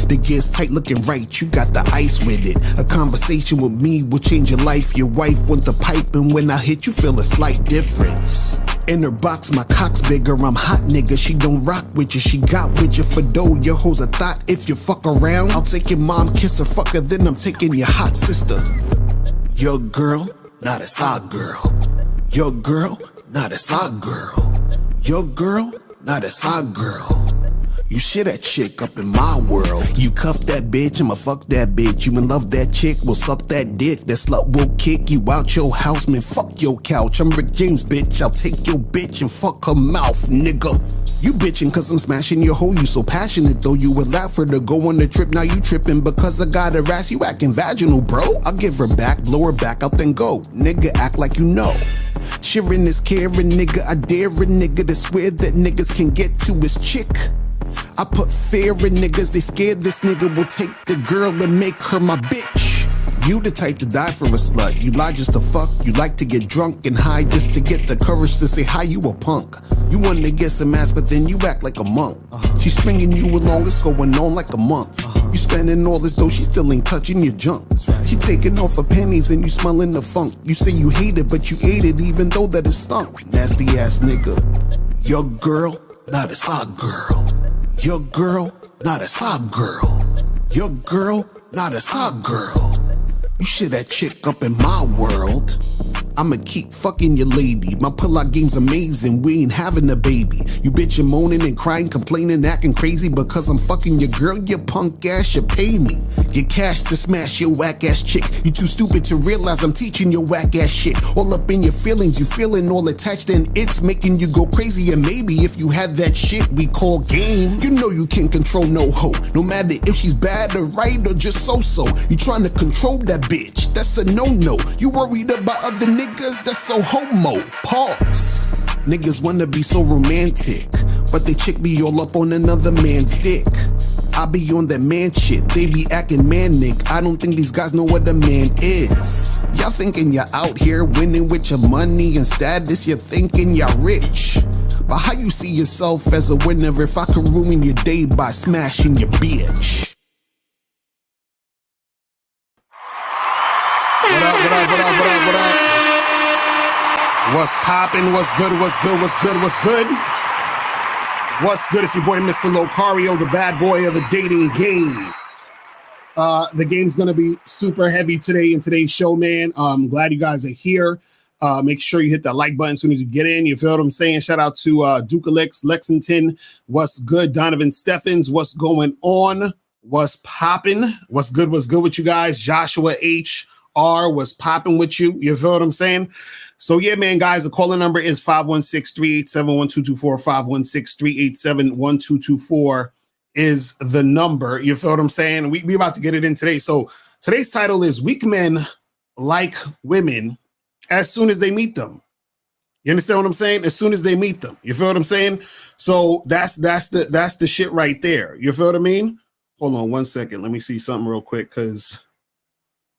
The gear's tight looking right, you got the ice with it. A conversation with me will change your life. Your wife want the pipe, and when I hit you feel a slight difference. In her box, my cock's bigger, I'm hot nigga. She don't rock with you, she got with you for dough. Your hoes a thought, if you fuck around, I'll take your mom, kiss her, fuck her, then I'm taking your hot sister. Your girl, not a side girl. Your girl, not a side girl. Your girl, not a side girl. You shit that chick up in my world. You cuff that bitch, I'ma fuck that bitch. You in love that chick, will suck that dick. That slut will kick you out your house, man, fuck your couch. I'm Rick James, bitch, I'll take your bitch and fuck her mouth, nigga. You bitchin' cause I'm smashing your hoe, you so passionate though. You would laugh her to go on the trip, now you trippin' because I got her ass, you acting vaginal, bro. I'll give her back, blow her back out, then go. Nigga, act like you know. Sharing is caring, nigga, I dare a nigga to swear that niggas can get to his chick. I put fear in niggas, they scared this nigga will take the girl and make her my bitch. You the type to die for a slut, you lie just to fuck. You like to get drunk and high just to get the courage to say hi, you a punk. You want to get some ass but then you act like a monk. She's stringing you along, it's going on like a month. You spending all this dough, she still ain't touching your junk. She taking off her panties and you smelling the funk. You say you hate it but you ate it even though that it stunk. Nasty ass nigga. Your girl, not a side girl. Your girl, not a side girl. Your girl, not a side girl. You shit that chick up in my world. I'ma keep fucking your lady. My pull-out game's amazing, we ain't having a baby. You bitchin' moaning and crying, complaining, acting crazy because I'm fucking your girl, you punk ass, you pay me. Get cash to smash your whack ass chick. You too stupid to realize I'm teaching your whack ass shit. All up in your feelings, you feeling all attached and it's making you go crazy. And maybe if you had that shit we call game, you know you can't control no hoe. No matter if she's bad or right or just so-so. You trying to control that bitch, that's a no-no. You worried about other niggas, that's so homo. Pause. Niggas wanna be so romantic, but they chick be all up on another man's dick. I be on that man shit, they be acting manic. I don't think these guys know what a man is. Y'all thinking you're out here winning with your money and status, you're thinking you're rich. But how you see yourself as a winner if I could ruin your day by smashing your bitch? What up, what up, what up, what up, what up? What's poppin', what's good, what's good, what's good, what's good? What's good? It's your boy, Mr. Locario, the bad boy of the dating game. The game's gonna be super heavy today in today's show, man. I'm glad you guys are here. Make sure you hit that like button as soon as you get in. You feel what I'm saying? Shout out to Duke Alex, Lexington. What's good? Donovan Steffens. What's going on? What's poppin'? What's good with you guys? Joshua H.R. What's poppin' with you? You feel what I'm saying? So yeah, man, guys, the calling number is 516-387-1224. 516-387-1224 is the number. You feel what I'm saying? We about to get it in today. So today's title is Weak Men Like Women as soon as they meet them. You understand what I'm saying? As soon as they meet them. You feel what I'm saying? So that's the shit right there. You feel what I mean? Hold on 1 second. Let me see something real quick because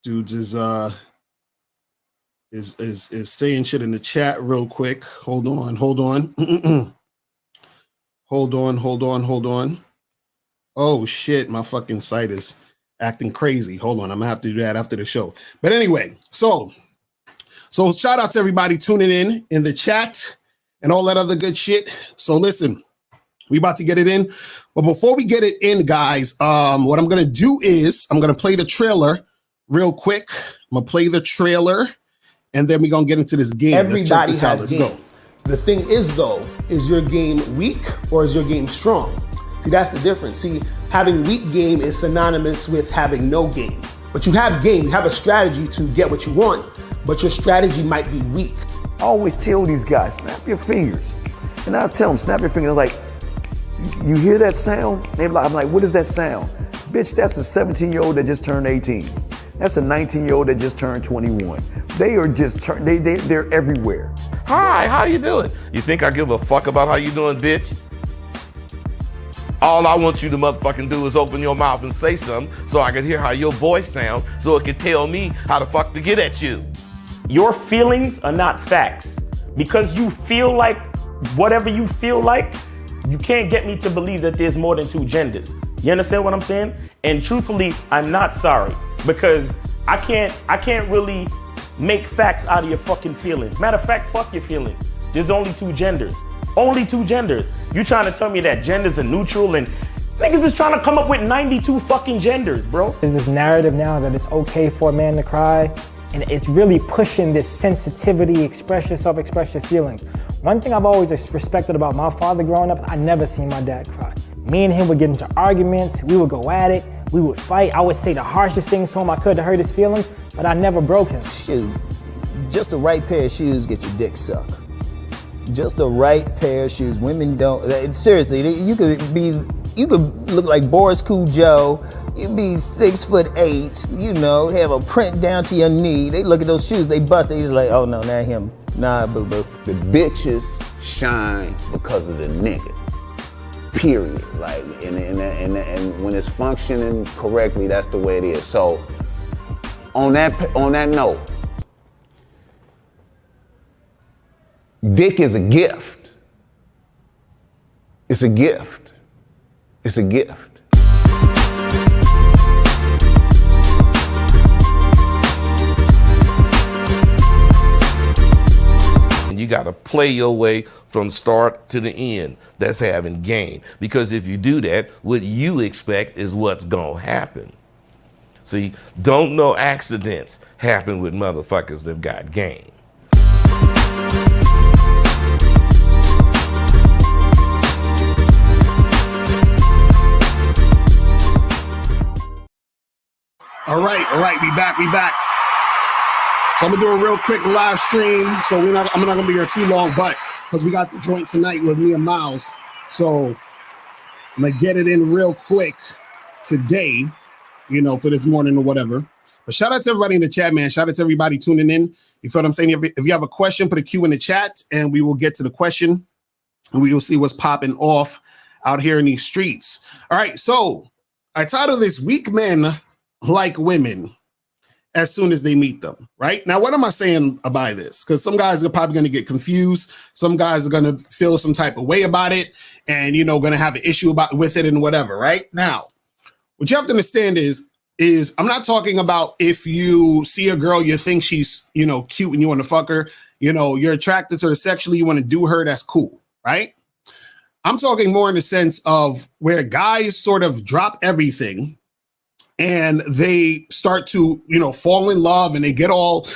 dudes is saying shit in the chat real quick. Hold on. Hold on. Oh shit, my fucking site is acting crazy. Hold on, I'm gonna have to do that after the show. But anyway, so shout out to everybody tuning in the chat and all that other good shit. So listen, we about to get it in. But before we get it in, guys, what I'm gonna do is I'm gonna play the trailer real quick. I'm gonna play the trailer. And then we're going to get into this game. Everybody has game. Go. The thing is, though, is your game weak or is your game strong? See, that's the difference. See, having weak game is synonymous with having no game. But you have game, you have a strategy to get what you want, but your strategy might be weak. I always tell these guys, snap your fingers. And I'll tell them, snap your fingers. Like, you hear that sound? I'm like, what is that sound? Bitch, that's a 17-year-old that just turned 18. That's a 19-year-old that just turned 21. They are just they're everywhere. Hi, how you doing? You think I give a fuck about how you doing, bitch? All I want you to motherfucking do is open your mouth and say something so I can hear how your voice sounds so it can tell me how the fuck to get at you. Your feelings are not facts. Because you feel like whatever you feel like, you can't get me to believe that there's more than two genders. You understand what I'm saying? And truthfully, I'm not sorry because I can't really make facts out of your fucking feelings. Matter of fact, fuck your feelings. There's only two genders. Only two genders. You trying to tell me that genders are neutral and niggas is trying to come up with 92 fucking genders, bro. There's this narrative now that it's okay for a man to cry, and it's really pushing this sensitivity, express yourself, express your feelings. One thing I've always respected about my father growing up, I never seen my dad cry. Me and him would get into arguments, we would go at it, we would fight. I would say the harshest things to him I could to hurt his feelings, but I never broke him. Shoot, just the right pair of shoes get your dick sucked. Just the right pair of shoes. Women don't, seriously, you could look like Boris Cujo, you be 6'8", you know, have a print down to your knee. They look at those shoes, they bust, they just like, oh no, not him. Nah, boo-boo. The bitches shine because of the nigga. Period. Like, and when it's functioning correctly, that's the way it is. So, on that note, dick is a gift. It's a gift. It's a gift. You got to play your way from start to the end. That's having game. Because if you do that, what you expect is what's going to happen. See, don't no accidents happen with motherfuckers that got game. All right, we back. So I'm gonna do a real quick live stream. So I'm not gonna be here too long, but because we got the joint tonight with me and Miles, so I'm gonna get it in real quick today, you know, for this morning or whatever. But shout out to everybody in the chat, man. Shout out to everybody tuning in. You feel what I'm saying? If you have a question, put a Q in the chat, and we will get to the question, and we will see what's popping off out here in these streets. All right, so I titled this "Weak Men Like Women as soon as they meet them," right? Now, what am I saying by this? Because some guys are probably going to get confused. Some guys are going to feel some type of way about it and, you know, going to have an issue with it and whatever, right? Now, what you have to understand is I'm not talking about if you see a girl, you think she's, you know, cute and you want to fuck her, you know, you're attracted to her sexually, you want to do her, that's cool, right? I'm talking more in the sense of where guys sort of drop everything and they start to, you know, fall in love and they get all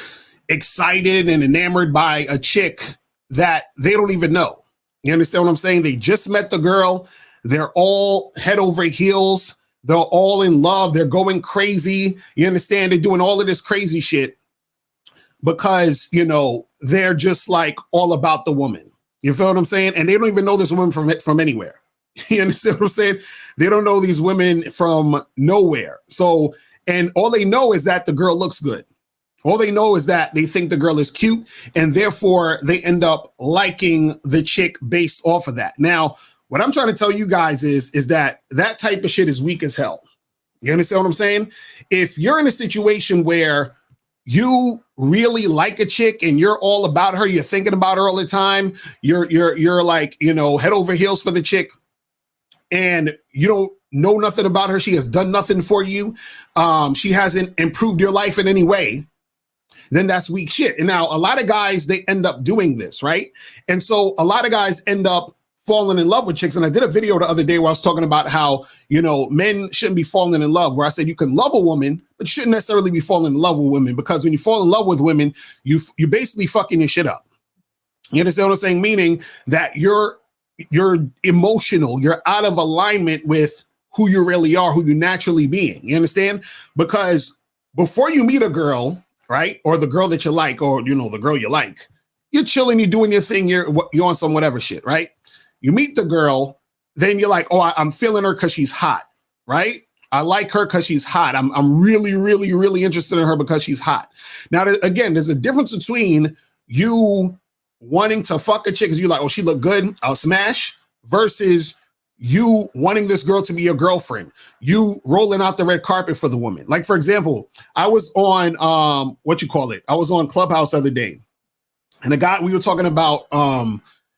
excited and enamored by a chick that they don't even know. You understand what I'm saying? They just met the girl. They're all head over heels. They're all in love. They're going crazy. You understand? They're doing all of this crazy shit because, you know, they're just like all about the woman. You feel what I'm saying? And they don't even know this woman from anywhere. You understand what I'm saying? They don't know these women from nowhere. So, and all they know is that the girl looks good. All they know is that they think the girl is cute, and therefore they end up liking the chick based off of that. Now, what I'm trying to tell you guys is that type of shit is weak as hell. You understand what I'm saying? If you're in a situation where you really like a chick and you're all about her, you're thinking about her all the time, you're like, you know, head over heels for the chick, and you don't know nothing about her, she has done nothing for you, she hasn't improved your life in any way, then that's weak shit. And now a lot of guys, they end up doing this, right? And so a lot of guys end up falling in love with chicks. And I did a video the other day where I was talking about how, you know, men shouldn't be falling in love, where I said you can love a woman, but you shouldn't necessarily be falling in love with women, because when you fall in love with women, you basically fucking your shit up. You understand what I'm saying? Meaning that you're emotional, you're out of alignment with who you really are, who you naturally being. You understand? Because before you meet a girl, right, or the girl that you like, or, you know, the girl you like, you're chilling, you're doing your thing, you're on some whatever shit, right? You meet the girl, then you're like, oh, I'm feeling her because she's hot, right? I like her because she's hot. I'm really, really, really interested in her because she's hot. Now, again, there's a difference between you wanting to fuck a chick because you're like, oh, she look good, I'll smash, versus you wanting this girl to be your girlfriend, you rolling out the red carpet for the woman. Like, for example, I was on I was on Clubhouse the other day, and we were talking about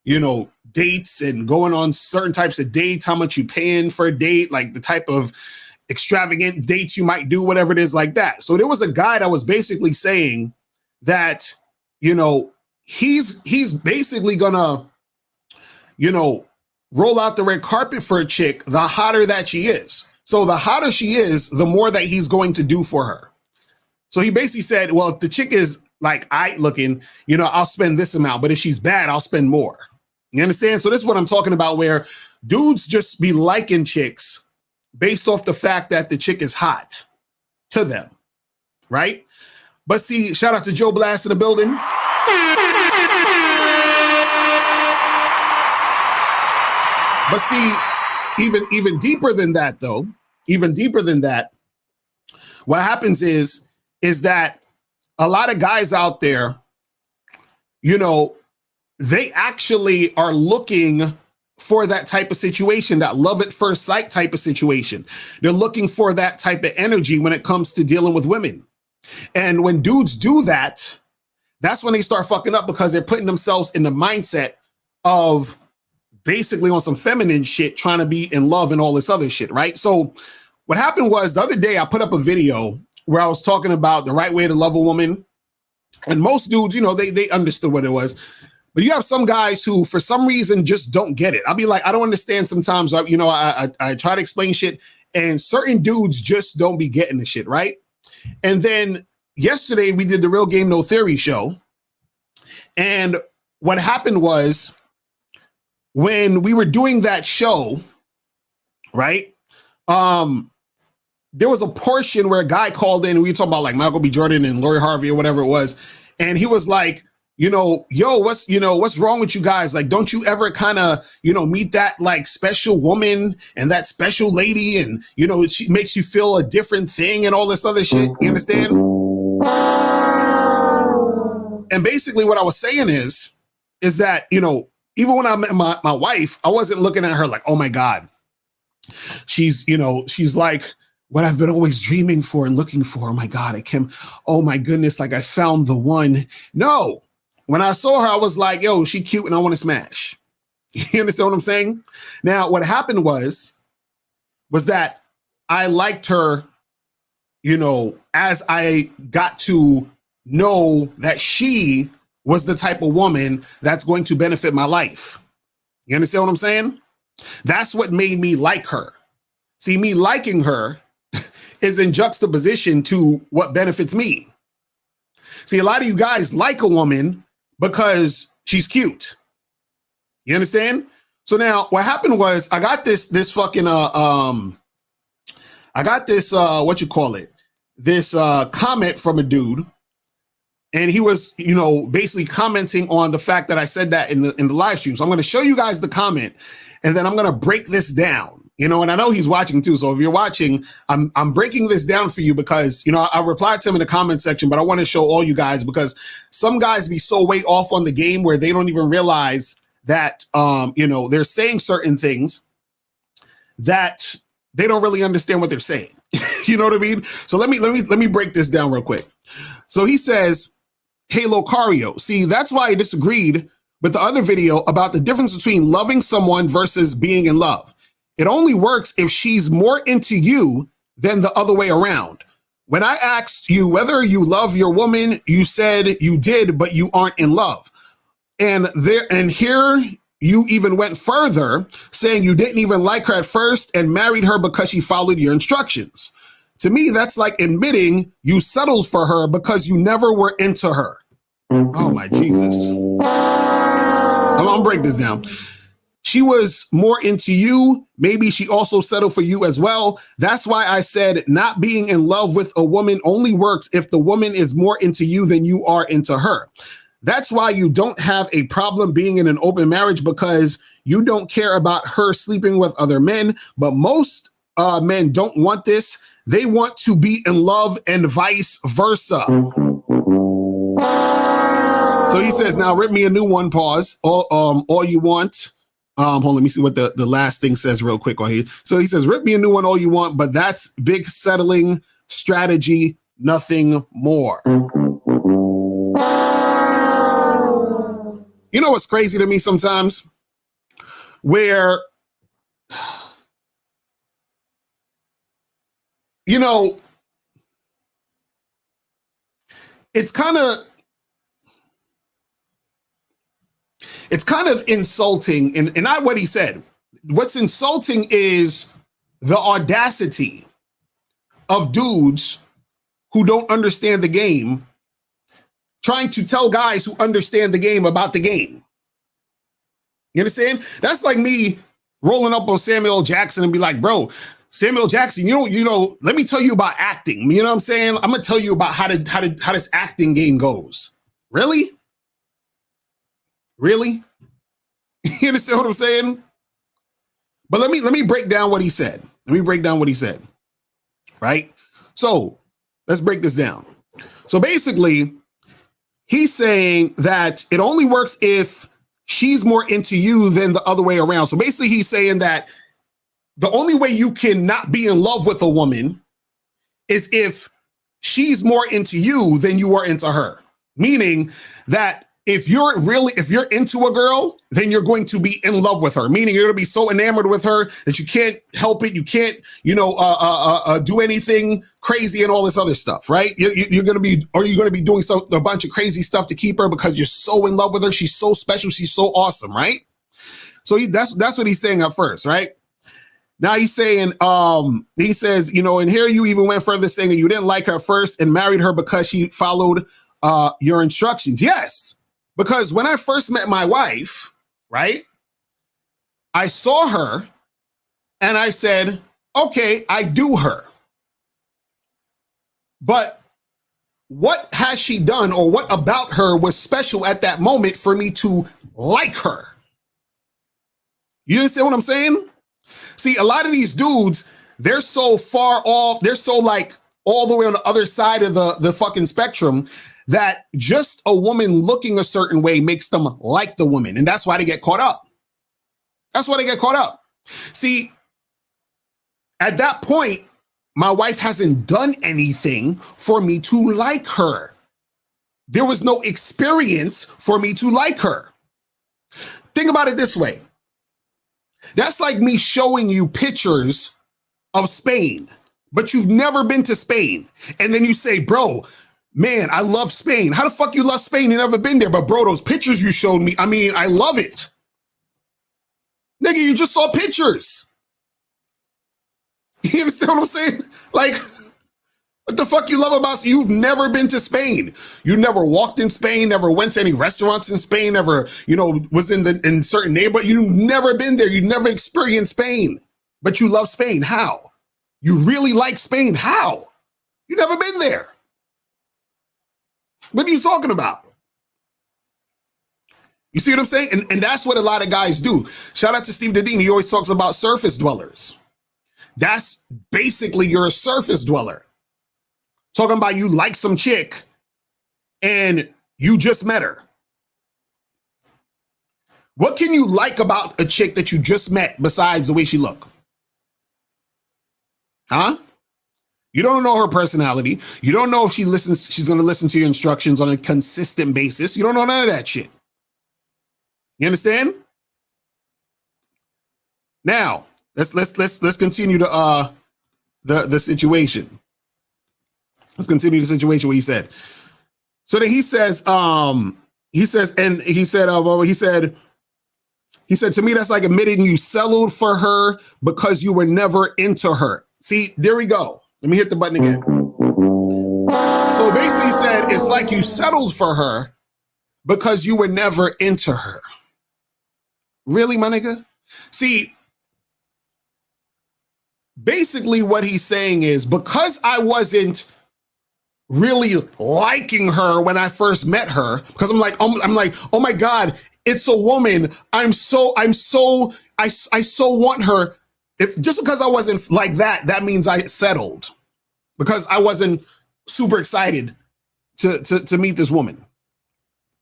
you know, dates and going on certain types of dates, how much you paying for a date, like the type of extravagant dates you might do, whatever it is like that. So there was a guy that was basically saying that, you know, he's basically gonna, you know, roll out the red carpet for a chick, the hotter that she is. So the hotter she is, the more that he's going to do for her. So he basically said, well, if the chick is like aight looking, you know, I'll spend this amount, but if she's bad, I'll spend more. You understand? So this is what I'm talking about, where dudes just be liking chicks based off the fact that the chick is hot to them, right? But see, shout out to Joe Blast in the building. But see, even deeper than that, though, even deeper than that, what happens is that a lot of guys out there, you know, they actually are looking for that type of situation, that love at first sight type of situation. They're looking for that type of energy when it comes to dealing with women. And when dudes do that, that's when they start fucking up, because they're putting themselves in the mindset of basically on some feminine shit, trying to be in love and all this other shit, right? So what happened was, the other day I put up a video where I was talking about the right way to love a woman. And most dudes, you know, they understood what it was. But you have some guys who, for some reason, just don't get it. I'll be like, I don't understand sometimes. You know, I try to explain shit, and certain dudes just don't be getting the shit, right? And then yesterday we did the Real Game No Theory show. And what happened was, when we were doing that show, right, there was a portion where a guy called in, and we were talking about like Michael B. Jordan and Lori Harvey or whatever it was. And he was like, you know, yo, what's wrong with you guys? Like, don't you ever kind of, you know, meet that like special woman and that special lady, and, you know, she makes you feel a different thing and all this other shit. You understand? And basically what I was saying is that, you know, even when I met my wife, I wasn't looking at her like, oh my God, she's, you know, she's like what I've been always dreaming for and looking for. Oh my God, I can, oh my goodness, like I found the one. No, when I saw her, I was like, yo, she cute and I want to smash. You understand what I'm saying? Now, what happened was that I liked her, you know, as I got to know that she was the type of woman that's going to benefit my life. You understand what I'm saying? That's what made me like her. See, me liking her is in juxtaposition to what benefits me. See, a lot of you guys like a woman because she's cute. You understand? So now what happened was, I got this fucking this comment from a dude. And he was, you know, basically commenting on the fact that I said that in the live stream. So I'm going to show you guys the comment, and then I'm going to break this down, you know, and I know he's watching too. So if you're watching, I'm breaking this down for you because, you know, I replied to him in the comment section, but I want to show all you guys, because some guys be so way off on the game where they don't even realize that, you know, they're saying certain things that they don't really understand what they're saying. You know what I mean? So let me break this down real quick. So he says, hey, Locario, see, that's why I disagreed with the other video about the difference between loving someone versus being in love. It only works if she's more into you than the other way around. When I asked you whether you love your woman, you said you did, but you aren't in love. And here you even went further, saying you didn't even like her at first and married her because she followed your instructions. To me, that's like admitting you settled for her because you never were into her. Oh my Jesus. I'm gonna break this down. She was more into you. Maybe she also settled for you as well. That's why I said not being in love with a woman only works if the woman is more into you than you are into her. That's why you don't have a problem being in an open marriage, because you don't care about her sleeping with other men. But most men don't want this. They want to be in love and vice versa. So he says, now rip me a new one, pause. All you want. Hold on, let me see what the last thing says real quick on here. So he says, rip me a new one all you want, but that's big settling strategy, nothing more. You know what's crazy to me sometimes? where, you know, it's kind of insulting, and not what he said. What's insulting is the audacity of dudes who don't understand the game trying to tell guys who understand the game about the game. You understand? That's like me rolling up on Samuel L. Jackson and be like, bro, Samuel L. Jackson, you know, let me tell you about acting. You know what I'm saying? I'm gonna tell you about how this acting game goes. Really? Really? You understand what I'm saying? But let me break down what he said. Right? So let's break this down. So basically, he's saying that it only works if she's more into you than the other way around. So basically, he's saying that the only way you can not be in love with a woman is if she's more into you than you are into her. Meaning that if you're into a girl, then you're going to be in love with her. Meaning you're going to be so enamored with her that you can't help it. You can't, do anything crazy and all this other stuff, right? You're going to be doing a bunch of crazy stuff to keep her because you're so in love with her. She's so special. She's so awesome, right? So that's what he's saying at first, right? Now he's saying, he says, and here you even went further saying that you didn't like her first and married her because she followed your instructions. Yes, because when I first met my wife, right, I saw her and I said, okay, I do her. But what has she done or what about her was special at that moment for me to like her? You understand what I'm saying? See, a lot of these dudes, they're so far off, they're so like all the way on the other side of the fucking spectrum that just a woman looking a certain way makes them like the woman. And that's why they get caught up. See, at that point, my wife hasn't done anything for me to like her. There was no experience for me to like her. Think about it this way. That's like me showing you pictures of Spain, but you've never been to Spain. And then you say, bro, man, I love Spain. How the fuck you love Spain? You never been there. But bro, those pictures you showed me, I mean, I love it. Nigga, you just saw pictures. You understand what I'm saying? Like, what the fuck you love about Spain? You've never been to Spain. You never walked in Spain, never went to any restaurants in Spain, never, was in certain neighborhood. You've never been there. You never experienced Spain, but you love Spain. How? You really like Spain. How? You never been there. What are you talking about? You see what I'm saying? And that's what a lot of guys do. Shout out to Steve Dedeen. He always talks about surface dwellers. That's basically you're a surface dweller. Talking about you like some chick and you just met her. What can you like about a chick that you just met besides the way she look? Huh? You don't know her personality. You don't know if she's going to listen to your instructions on a consistent basis. You don't know none of that shit. You understand? Now, let's continue the situation. Let's continue the situation what he said. So then he says, he said, to me, that's like admitting you settled for her because you were never into her. See, there we go. Let me hit the button again. So basically he said, it's like you settled for her because you were never into her. Really, my nigga? See, basically what he's saying is because I wasn't really liking her when I first met her, because I'm like, oh my God, it's a woman. I so want her. If just because I wasn't like that, that means I settled because I wasn't super excited to meet this woman,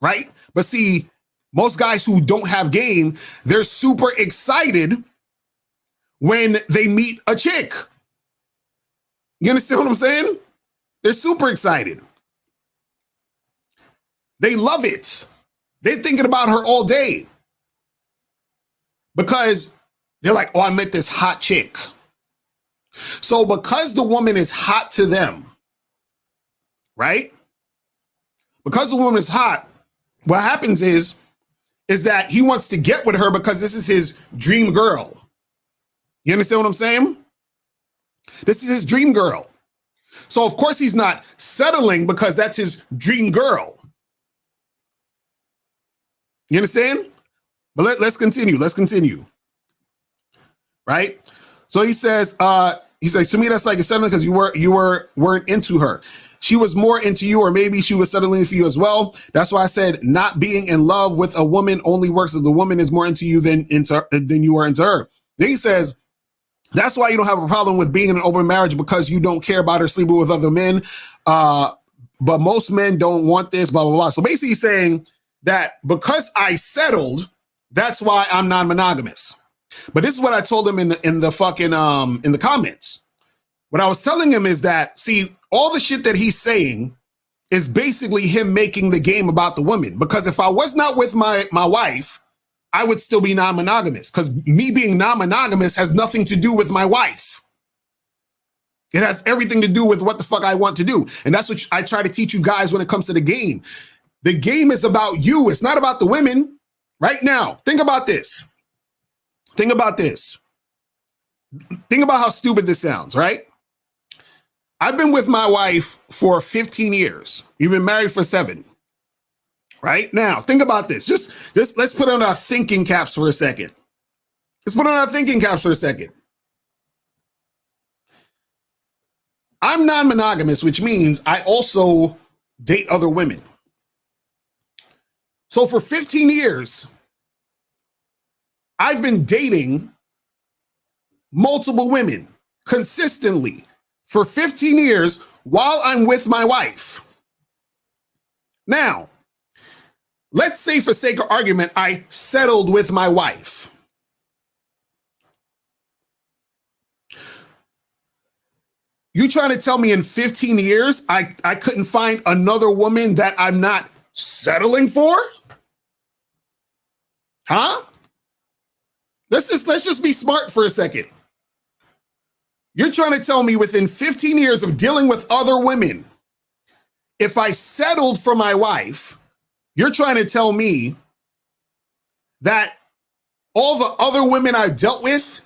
right? But see, most guys who don't have game, they're super excited when they meet a chick. You understand what I'm saying? They're super excited. They love it. They're thinking about her all day. because they're like, oh, I met this hot chick. So because the woman is hot to them, right? Because the woman is hot, what happens is that he wants to get with her because this is his dream girl. You understand what I'm saying? This is his dream girl. So of course he's not settling because that's his dream girl. You understand? But let's continue. Let's continue. Right? So he says, to me, that's like a settling because you weren't into her. She was more into you, or maybe she was settling for you as well. That's why I said not being in love with a woman only works if the woman is more into you than you are into her. Then he says, that's why you don't have a problem with being in an open marriage, because you don't care about her sleeping with other men. But most men don't want this, blah, blah, blah. So basically he's saying that because I settled, that's why I'm non-monogamous. But this is what I told him in the comments. What I was telling him is that, see, all the shit that he's saying is basically him making the game about the woman. Because if I was not with my wife, I would still be non-monogamous, because me being non-monogamous has nothing to do with my wife. It has everything to do with what the fuck I want to do. And that's what I try to teach you guys when it comes to the game. The game is about you. It's not about the women. Right now, think about this. Think about this. Think about how stupid this sounds, right? I've been with my wife for 15 years. We've been married for 7. Right? Now, think about this. Just let's put on our thinking caps for a second. Let's put on our thinking caps for a second. I'm non-monogamous, which means I also date other women. So for 15 years, I've been dating multiple women consistently for 15 years while I'm with my wife. Now, let's say for sake of argument, I settled with my wife. You trying to tell me in 15 years I couldn't find another woman that I'm not settling for? Huh? Let's just be smart for a second. You're trying to tell me within 15 years of dealing with other women, if I settled for my wife, you're trying to tell me that all the other women I dealt with,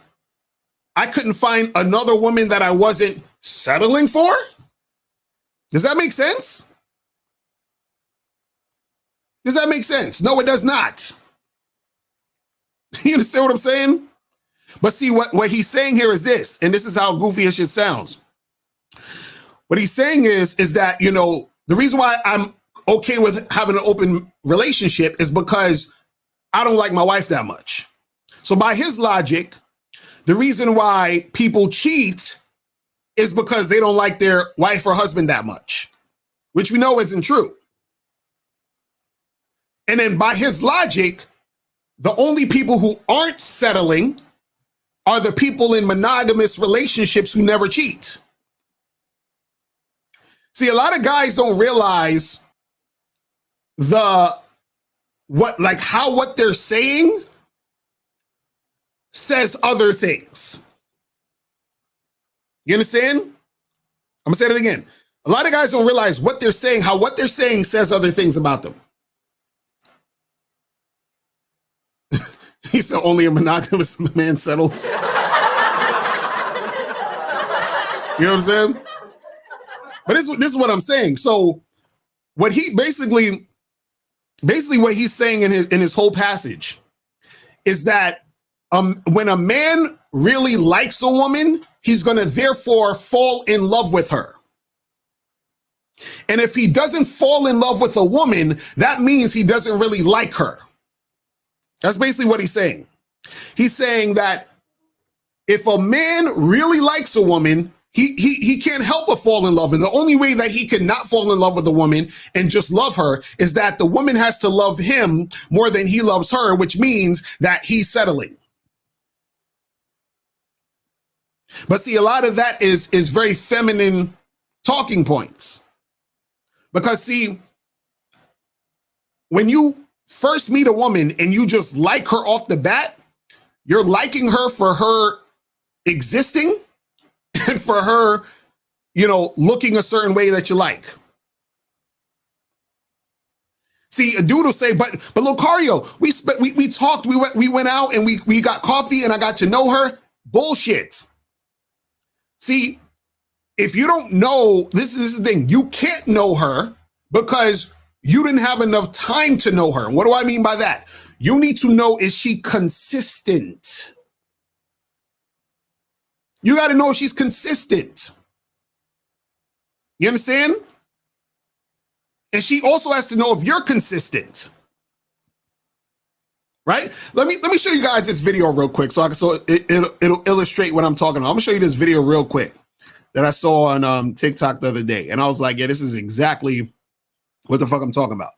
I couldn't find another woman that I wasn't settling for? Does that make sense? Does that make sense? No, it does not. You understand what I'm saying? But see, what he's saying here is this, and this is how goofy as shit sounds. What he's saying is that, you know, the reason why I'm okay with having an open relationship is because I don't like my wife that much. So by his logic, the reason why people cheat is because they don't like their wife or husband that much, which we know isn't true. And then by his logic, the only people who aren't settling are the people in monogamous relationships who never cheat. See, a lot of guys don't realize how what they're saying says other things. You understand? I'm gonna say that again. A lot of guys don't realize what they're saying, how what they're saying says other things about them. He said only a monogamous man settles. You know what I'm saying? But this is what I'm saying. So what he basically what he's saying in his whole passage is that when a man really likes a woman, he's going to therefore fall in love with her. And if he doesn't fall in love with a woman, that means he doesn't really like her. That's basically what he's saying. He's saying that if a man really likes a woman, he can't help but fall in love. And the only way that he can not fall in love with a woman and just love her is that the woman has to love him more than he loves her, which means that he's settling. But see, a lot of that is very feminine talking points. Because see, when you first meet a woman and you just like her off the bat, You're liking her for her existing and for her, looking a certain way that you like. See, a dude will say, but Locario, we talked, we went out and we got coffee and I got to know her. Bullshit. See, if you don't know, this is the thing, you can't know her because you didn't have enough time to know her. What do I mean by that? You need to know, is she consistent? You got to know if she's consistent. You understand? And she also has to know if you're consistent. Right? Let me show you guys this video real quick so it'll illustrate what I'm talking about. I'm gonna show you this video real quick that I saw on TikTok the other day. And I was like, yeah, this is exactly what the fuck I'm talking about.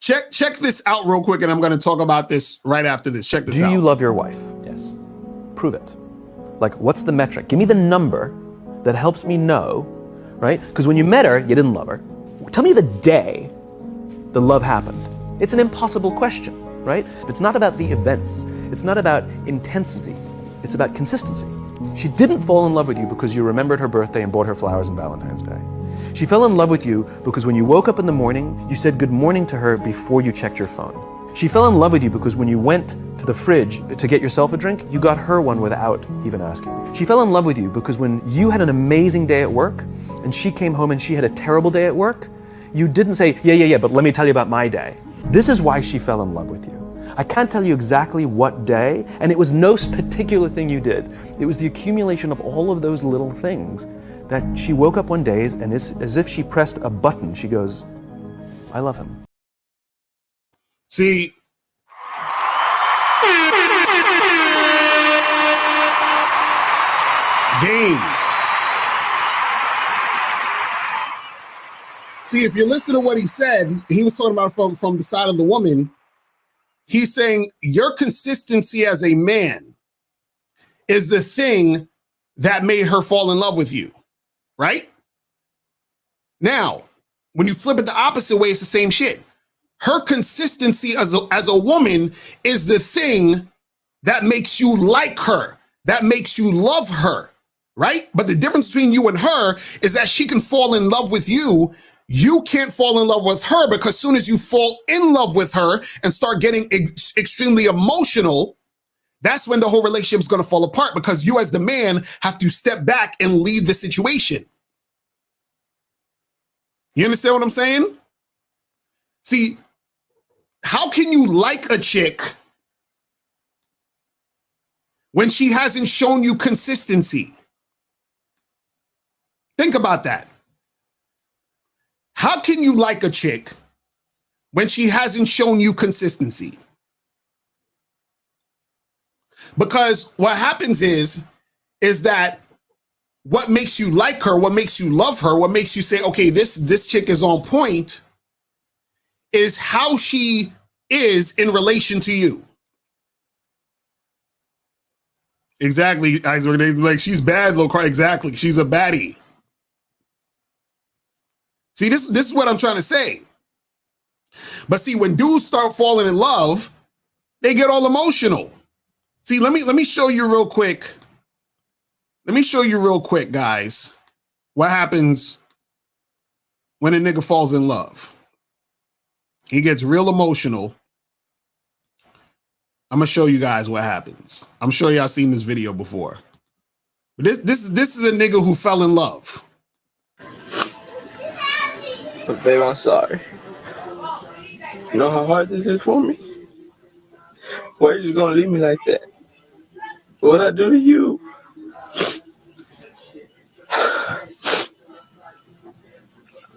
Check this out real quick, and I'm gonna talk about this right after this. Check this out. Do you love your wife? Yes. Prove it. Like, what's the metric? Give me the number that helps me know, right? Because when you met her, you didn't love her. Tell me the day the love happened. It's an impossible question, right? It's not about the events. It's not about intensity. It's about consistency. She didn't fall in love with you because you remembered her birthday and bought her flowers on Valentine's Day. She fell in love with you because when you woke up in the morning, you said good morning to her before you checked your phone. She fell in love with you because when you went to the fridge to get yourself a drink, you got her one without even asking. She fell in love with you because when you had an amazing day at work and she came home and she had a terrible day at work, you didn't say, yeah, but let me tell you about my day. This is why she fell in love with you. I can't tell you exactly what day, and it was no particular thing you did. It was the accumulation of all of those little things that she woke up one day and as if she pressed a button, she goes, I love him. See, game. See, if you listen to what he said, he was talking about from the side of the woman. He's saying your consistency as a man is the thing that made her fall in love with you, right? Now, when you flip it the opposite way, it's the same shit. Her consistency as a woman is the thing that makes you like her, that makes you love her, right? But the difference between you and her is that she can fall in love with you. You can't fall in love with her because as soon as you fall in love with her and start getting extremely emotional, that's when the whole relationship is going to fall apart because you as the man have to step back and lead the situation. You understand what I'm saying? See, how can you like a chick when she hasn't shown you consistency? Think about that. How can you like a chick when she hasn't shown you consistency? Because what happens is that what makes you like her, what makes you love her, what makes you say, okay, this chick is on point, is how she is in relation to you. Exactly. Like, she's bad, Locario. Exactly. She's a baddie. See, this is what I'm trying to say. But see, when dudes start falling in love, they get all emotional. See, let me show you real quick. Let me show you real quick, guys, what happens when a nigga falls in love. He gets real emotional. I'm gonna show you guys what happens. I'm sure y'all seen this video before. But this is a nigga who fell in love. But babe, I'm sorry. You know how hard this is for me? Why are you just gonna leave me like that? What'd I do to you?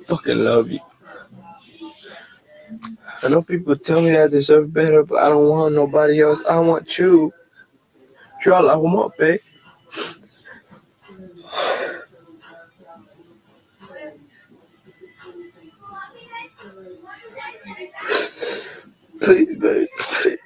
Fucking love you. I know people tell me that I deserve better, but I don't want nobody else. I want you. You're all I want, babe. Please, babe, please.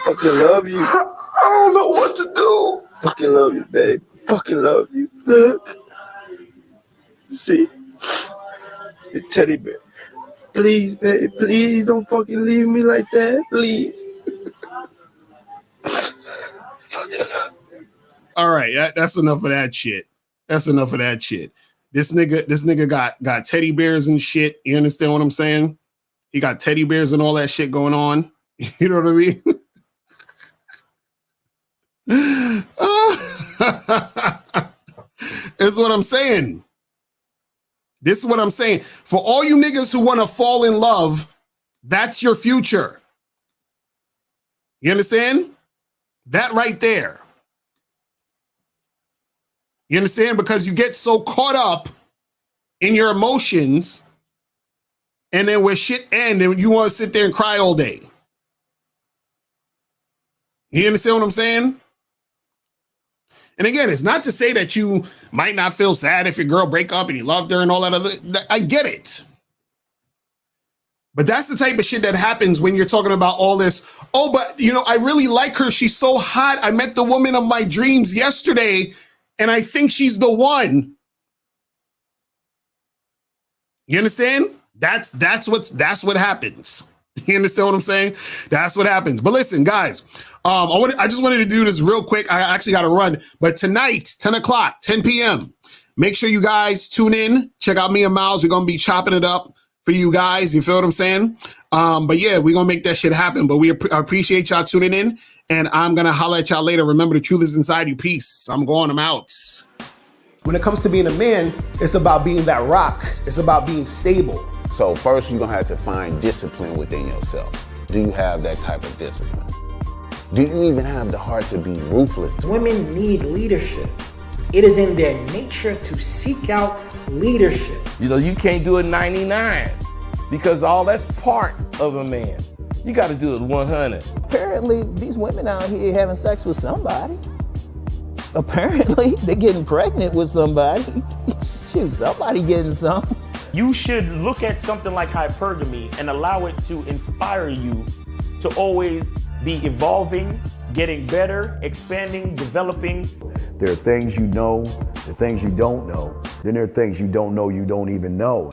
Fucking love you. I don't know what to do. Fucking love you, babe. Fucking love you. Look. See? The teddy bear. Please, baby, please don't fucking leave me like that, please. All right, that's enough of that shit. That's enough of that shit. This nigga got teddy bears and shit. You understand what I'm saying? He got teddy bears and all that shit going on. You know what I mean? This is what I'm saying. This is what I'm saying. For all you niggas who want to fall in love, that's your future. You understand? That right there. You understand? Because you get so caught up in your emotions, and then when shit ends, and you want to sit there and cry all day. You understand what I'm saying? And again, it's not to say that you might not feel sad if your girl break up and you loved her and all that other. I get it. But that's the type of shit that happens when you're talking about all this. Oh, but you know, I really like her. She's so hot. I met the woman of my dreams yesterday, and I think she's the one. You understand? That's what happens. You understand what I'm saying? That's what happens. But listen, guys, I just wanted to do this real quick. I actually got to run. But tonight, 10 o'clock, 10 p.m., make sure you guys tune in. Check out me and Miles. We're going to be chopping it up for you guys. You feel what I'm saying? But yeah, we're going to make that shit happen. But we appreciate y'all tuning in. And I'm going to holler at y'all later. Remember, the truth is inside you. Peace. I'm going. I'm out. When it comes to being a man, it's about being that rock. It's about being stable. So first, you're gonna have to find discipline within yourself. Do you have that type of discipline? Do you even have the heart to be ruthless? Women need leadership. It is in their nature to seek out leadership. You know, you can't do it 99 because all that's part of a man. You got to do it 100. Apparently, these women out here having sex with somebody. Apparently, they're getting pregnant with somebody. Shoot, somebody getting some. You should look at something like hypergamy and allow it to inspire you to always be evolving, getting better, expanding, developing. There are things you know, there are things you don't know. Then there are things you don't know you don't even know.